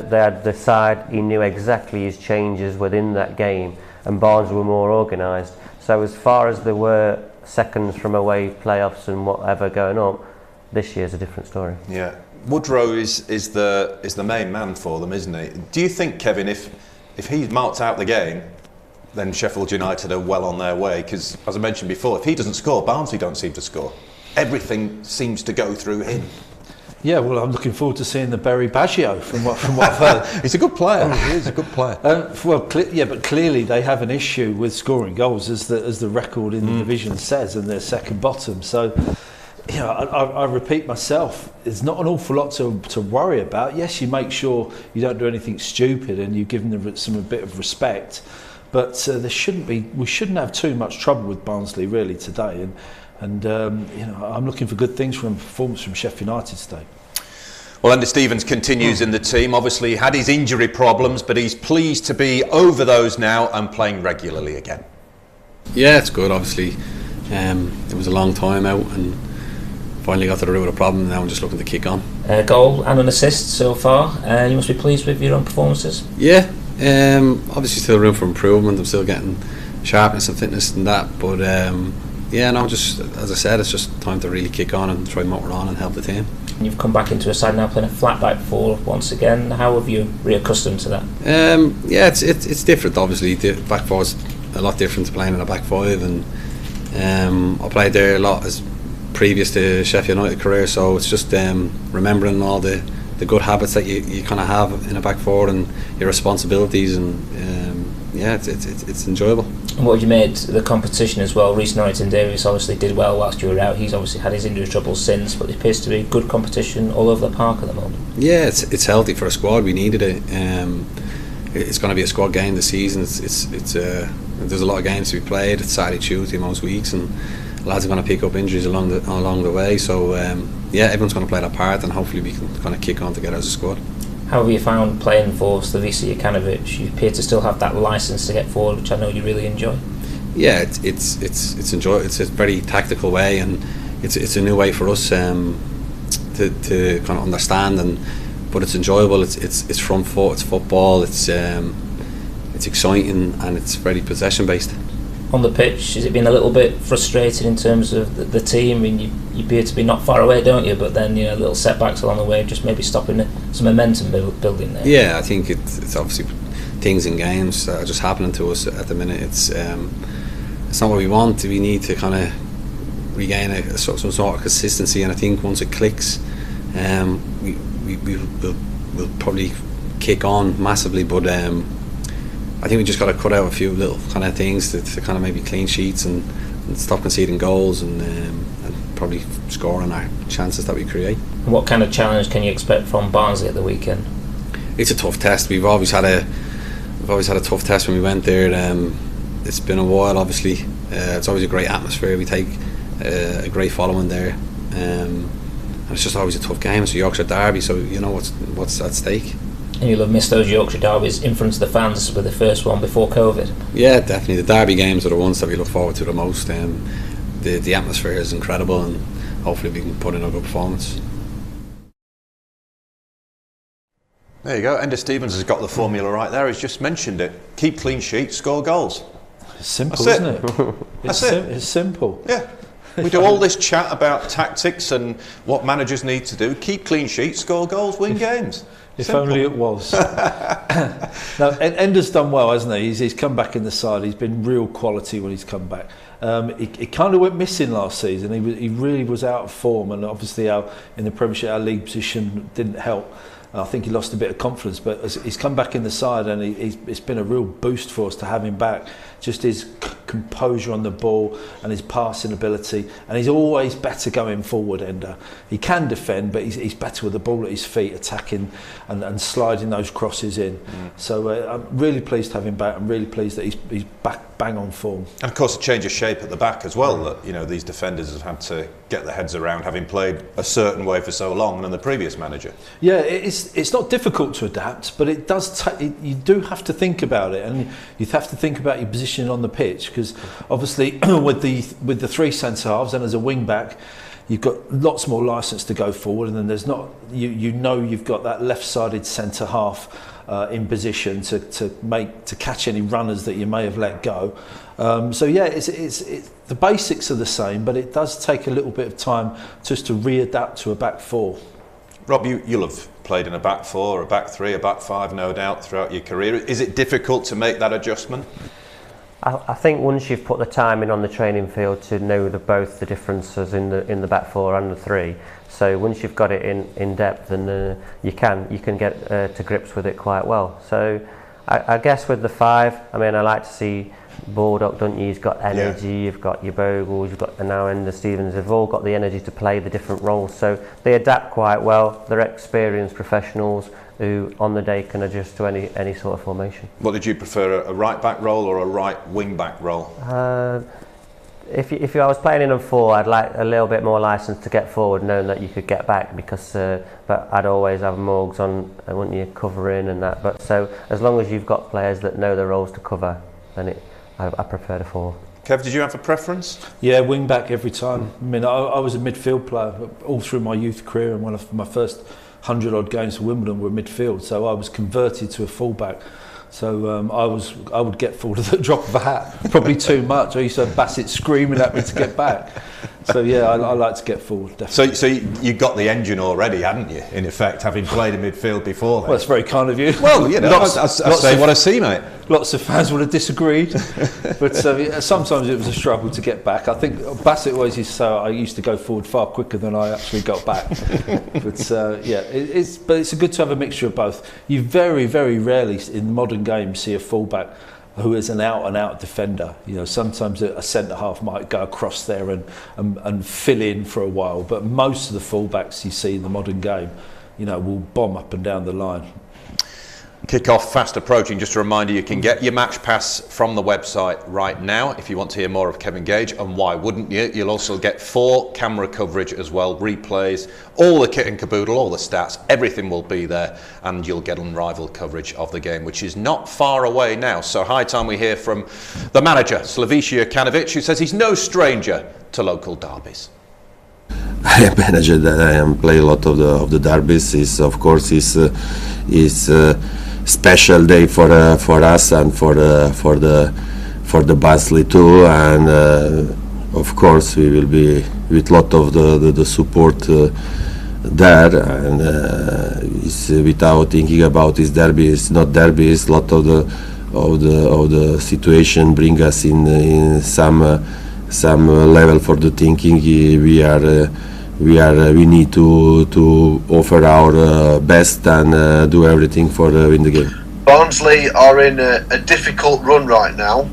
they had the side, he knew exactly his changes within that game, and Barnes were more organised. So as far as there were seconds from away playoffs and whatever going up, this year's a different story. Yeah. Woodrow is the main man for them, isn't he? Do you think, Kevin, if he's marked out the game, then Sheffield United are well on their way? Because, as I mentioned before, if he doesn't score, Barnsley don't seem to score. Everything seems to go through him. Yeah, well, I'm looking forward to seeing the Berry Baggio from what I've heard. He's a good player. He is a good player. But clearly they have an issue with scoring goals, as the record in the division says, and they're second bottom. So, I repeat myself, there's not an awful lot to worry about. Yes, you make sure you don't do anything stupid and you give them a bit of respect, but we shouldn't have too much trouble with Barnsley really today. And I'm looking for good things from performance from Sheffield United today. Well, Enda Stevens continues in the team. Obviously, he had his injury problems, but he's pleased to be over those now and playing regularly again. Yeah, it's good. Obviously, it was a long time out and finally got to the root of the problem. Now I'm just looking to kick on. Goal and an assist so far. You must be pleased with your own performances. Yeah, obviously still room for improvement. I'm still getting sharpness and fitness and that, but just as I said, it's just time to really kick on and try motor on and help the team. And you've come back into a side now playing a flat back four once again. How have you reaccustomed to that? It's different. Obviously, the back four is a lot different to playing in a back five, and I played there a lot as previous to Sheffield United career, so it's just remembering all the good habits that you kind of have in a back four and your responsibilities, and it's enjoyable. And what have you made the competition as well? Reece Norrington-Davies obviously did well whilst you were out. He's obviously had his injury troubles since, but it appears to be good competition all over the park at the moment. Yeah, it's healthy for a squad. We needed it. It's going to be a squad game this season. There's a lot of games to be played. It's Saturday, Tuesday most weeks, and lads are going to pick up injuries along the way. So everyone's going to play their part, and hopefully we can kind of kick on together as a squad. How have you found playing for Slavica Jokanovic? You appear to still have that licence to get forward, which I know you really enjoy. Yeah, it's enjoy. It's a very tactical way, and it's a new way for us to kind of understand. But it's enjoyable. It's front foot. It's football. It's exciting, and it's very possession based. On the pitch, has it been a little bit frustrating in terms of the team? I mean, you appear to be not far away, don't you? But then, little setbacks along the way, just maybe stopping some momentum building there. Yeah, I think it's obviously things in games that are just happening to us at the minute. It's not what we want. We need to kind of regain some sort of consistency, and I think once it clicks, we'll probably kick on massively. But I think we just got to cut out a few little kind of things to kind of maybe clean sheets and stop conceding goals and probably score on our chances that we create. And what kind of challenge can you expect from Barnsley at the weekend? It's a tough test. We've always had a tough test when we went there. It's been a while. Obviously, it's always a great atmosphere. We take a great following there. And it's just always a tough game. It's a Yorkshire derby, so you know what's at stake. And you'll have missed those Yorkshire derbies in front of the fans with the first one before COVID. Yeah, definitely. The derby games are the ones that we look forward to the most. The atmosphere is incredible, and hopefully we can put in a good performance. There you go. Enda Stevens has got the formula right there. He's just mentioned it. Keep clean sheets, score goals. It's simple, That's isn't it? It's simple. Yeah. We do all this chat about tactics and what managers need to do. Keep clean sheets, score goals, win games. If only it was. Now, Enda's done well, hasn't he? He's come back in the side. He's been real quality when he's come back. He kind of went missing last season. He really was out of form, and obviously in the Premiership, our league position didn't help. I think he lost a bit of confidence, but he's come back in the side, and it's been a real boost for us to have him back. Just his composure on the ball and his passing ability, and he's always better going forward. Enda, he can defend, but he's better with the ball at his feet, attacking and sliding those crosses in. So I'm really pleased to have him back. I'm really pleased that he's back bang on form. And of course a change of shape at the back as well, that these defenders have had to get their heads around, having played a certain way for so long than the previous manager. Yeah, it's not difficult to adapt, but it does you do have to think about it, and you have to think about your position on the pitch, because obviously with the three centre halves and as a wing back, you've got lots more licence to go forward, and then there's not you've got that left-sided centre half in position to catch any runners that you may have let go. So yeah, it's the basics are the same, but it does take a little bit of time just to readapt to a back four. Rob, you'll have played in a back four, a back three, a back five, no doubt, throughout your career. Is it difficult to make that adjustment? I think once you've put the time in on the training field to know both the differences in the back four and the three, so once you've got it in depth, then you can get to grips with it quite well. So I guess with the five, I mean, I like to see Baldock, don't you? He's got energy. Yeah. You've got your Bogles, you've got now Enda Stevens. They've all got the energy to play the different roles, so they adapt quite well. They're experienced professionals who on the day can adjust to any sort of formation. What did you prefer, a right back role or a right wing back role? If I was playing in a four, I'd like a little bit more license to get forward, knowing that you could get back, because but I'd always have Morgs on, wouldn't you, covering and that. But so as long as you've got players that know their roles to cover, then I prefer the four. Kev, did you have a preference? Yeah, wing back every time. I mean, I was a midfield player all through my youth career, and one of my first 100 odd games for Wimbledon were midfield, so I was converted to a fullback. So I would get forward at the drop of a hat, probably too much. I used to have Bassett screaming at me to get back. So yeah, I like to get forward, definitely. So you got the engine already, hadn't you, in effect, having played in midfield before then? Well, that's very kind of you. Well, you know, I say what I see, mate. Lots of fans would have disagreed, but sometimes it was a struggle to get back. I think Bassett always used to say I used to go forward far quicker than I actually got back. But yeah, it's good to have a mixture of both. You very, very rarely in modern games see a fullback who is an out-and-out defender. You know, sometimes a centre-half might go across there and fill in for a while, but most of the fullbacks you see in the modern game, you know, will bomb up and down the line. Kick-off fast approaching. Just a reminder, you can get your match pass from the website right now if you want to hear more of Kevin Gage, and why wouldn't you? You'll also get 4 camera coverage as well, replays, all the kit and caboodle, all the stats, everything will be there, and you'll get unrivaled coverage of the game, which is not far away now. So high time we hear from the manager, Jokanovic, who says he's no stranger to local derbies. I am manager that I am play a lot of the derbies. Is of course is special day for us and for the Barnsley too, and of course we will be with lot of the support there, and it's without thinking about this derby. It's not derby. It's lot of the situation bring us in some level for the thinking. We need to offer our best and do everything for win the game. Barnsley are in a difficult run right now.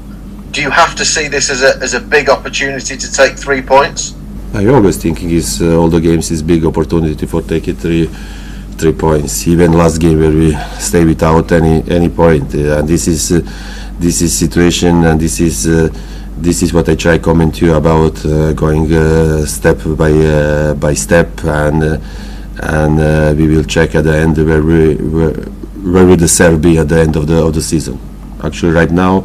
Do you have to see this as a big opportunity to take 3 points? I always thinking is all the games is big opportunity for taking 3 points. Even last game where we stay without any point, and this is situation, and this is this is what I try to comment to you about, going step by step, and we will check at the end where will the serve be at the end of the season. Actually, right now,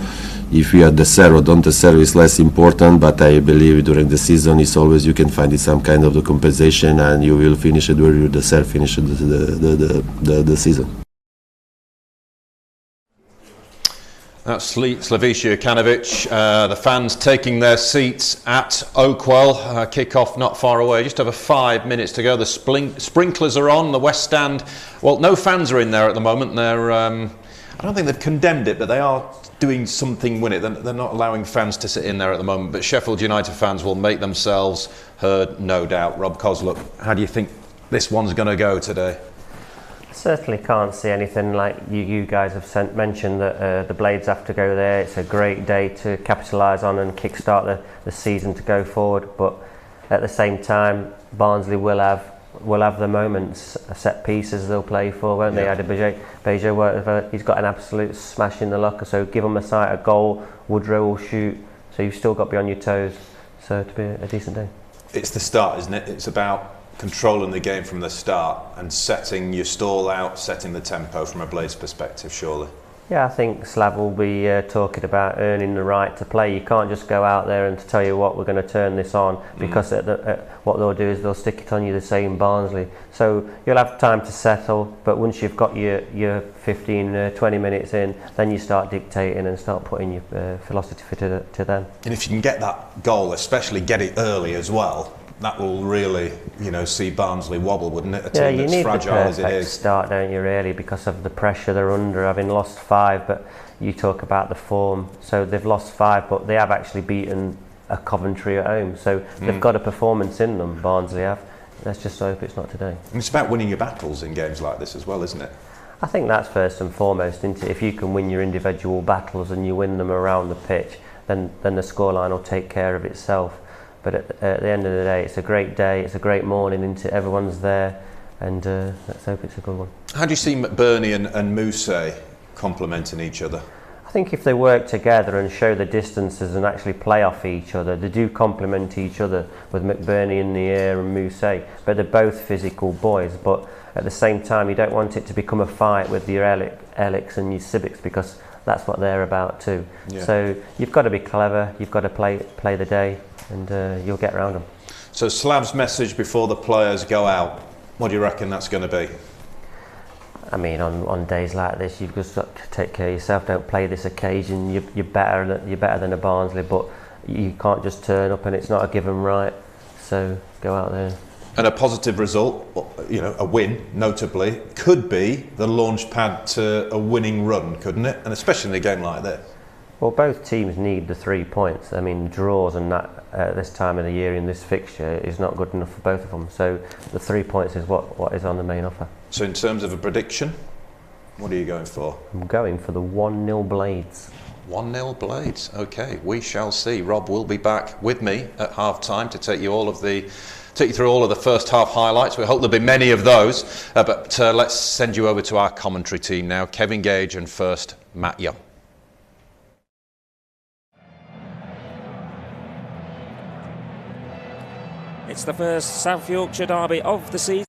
if we are the serve or don't the serve is less important, but I believe during the season it's always you can find some kind of the compensation, and you will finish it where you the serve finish the season. That's Slaviša Jokanovic. The fans taking their seats at Oakwell. Kick-off not far away, just over 5 minutes to go. The sprinklers are on, the West Stand. Well, no fans are in there at the moment. They're, I don't think they've condemned it, but they are doing something with it. They're not allowing fans to sit in there at the moment. But Sheffield United fans will make themselves heard, no doubt. Rob Kozluk, how do you think this one's going to go today? Certainly can't see anything like you guys have mentioned, that the Blades have to go there. It's a great day to capitalise on and kickstart the season to go forward. But at the same time, Barnsley will have the moments, set pieces they'll play for, won't they? Beja, he's got an absolute smash in the locker, so give him a sight, a goal. Woodrow will shoot, so you've still got to be on your toes. So to be a decent day. It's the start, isn't it? It's about controlling the game from the start and setting your stall out, setting the tempo from a Blades perspective, surely. Yeah, I think Slav will be talking about earning the right to play. You can't just go out there and tell you what, we're going to turn this on, because what they'll do is they'll stick it on you the same Barnsley. So you'll have time to settle, but once you've got your 15, 20 minutes in, then you start dictating and start putting your philosophy to them. And if you can get that goal, especially get it early as well, that will really, see Barnsley wobble, wouldn't it? A team you that's need fragile the as it perfect is. start, don't you, really, because of the pressure they're under, having lost 5. But you talk about the form, so they've lost 5, but they have actually beaten a Coventry at home, so they've got a performance in them. Barnsley have. Let's just hope it's not today. And it's about winning your battles in games like this as well, isn't it? I think that's first and foremost, isn't it? If you can win your individual battles and you win them around the pitch, then the scoreline will take care of itself. But at the end of the day, it's a great day, it's a great morning, isn't it? Everyone's there, and let's hope it's a good one. How do you see McBurnie and Mousse complementing each other? I think if they work together and show the distances and actually play off each other, they do complement each other, with McBurnie in the air and Mousse. But they're both physical boys, but at the same time you don't want it to become a fight with your Elix and your Civics, because that's what they're about too. Yeah. So you've got to be clever, you've got to play the day, and you'll get around them. So Slav's message before the players go out, what do you reckon that's going to be? I mean, on days like this, you've just got to take care of yourself. Don't play this occasion. You're better than a Barnsley, but you can't just turn up and it's not a given right. So go out there. And a positive result, a win, notably, could be the launch pad to a winning run, couldn't it? And especially in a game like this. Well, both teams need the 3 points. I mean, draws and that this time of the year in this fixture is not good enough for both of them. So the 3 points is what is on the main offer. So in terms of a prediction, what are you going for? I'm going for the 1-0 Blades. 1-0 Blades. Okay, we shall see. Rob will be back with me at half-time to take you through all of the first half highlights. We hope there'll be many of those. But let's send you over to our commentary team now. Kevin Gage and first Matt Young. It's the first South Yorkshire derby of the season.